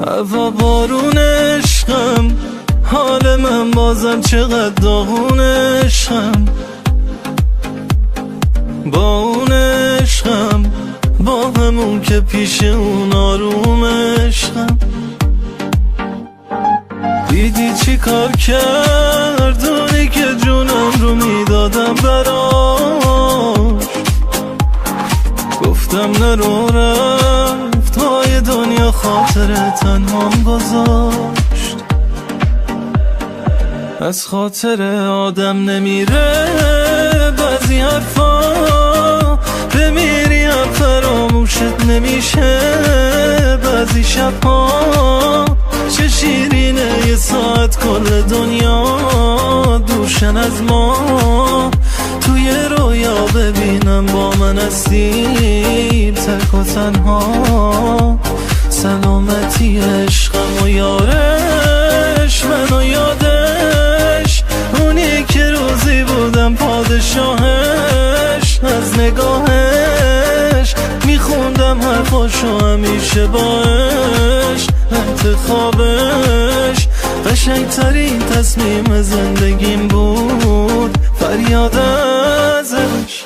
هوا بارون عشقم، حال من بازم چقدر داغون عشقم. با اون عشقم، با همون که پیش اون آروم عشقم. دیدی چی کار کرد اونی که جونم رو میدادم براش. گفتم نرو رفت، های دنیا خاطر تنهام گذاشت. از خاطر آدم نمیره بعضی حرفا، بمیری هم فراموشت نمیشه بعضی شبها. چه شیرینه یه ساعت کل دنیا دوشن از ما. توی رویا ببینم با من هستی تک و تنها. سلامتی عشقم و یارش، منو یادش، اونی که روزی بودم پادشاهش. از نگاهش میخوندم حرفاشو همیشه باش. انتخابش قشنگترین تصمیم زندگیم بود، فریاد ازش.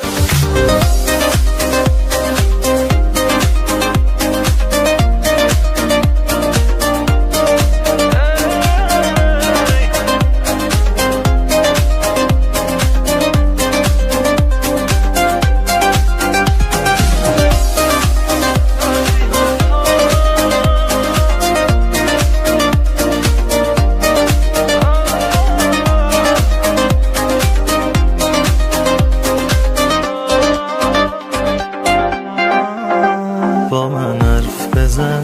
با من حرف بزن،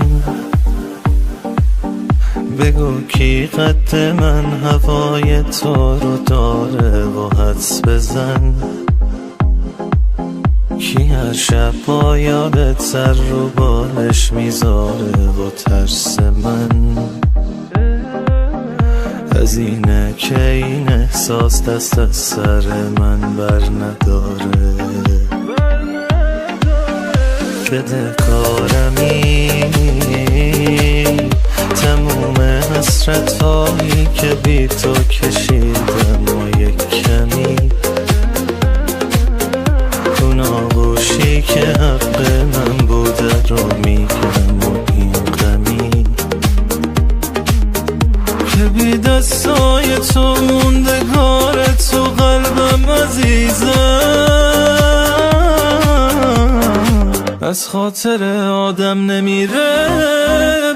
بگو کی قد من هوای تو رو داره و حدس بزن. کی هر شب با یادت سر رو بالش میذاره و ترس من. از اینه که این احساس دست از سر من بر نداره. بده کارمی تموم حسرت هایی که بی تو کشیدم و یک کمی. اون آغوشی که حق من بوده رو میگم و این غمی. که بی دستای تو موندگار تو قلبم عزیزم. از خاطر آدم نمیره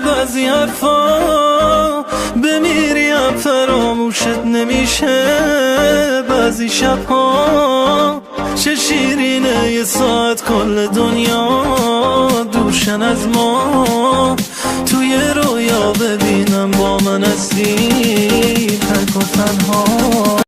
بعضی حرفا، بمیری هم فراموشت نمیشه بعضی شبها. چه شیرینه یه ساعت کل دنیا دوشن از ما. توی رویا ببینم با من هستی تک و تنها.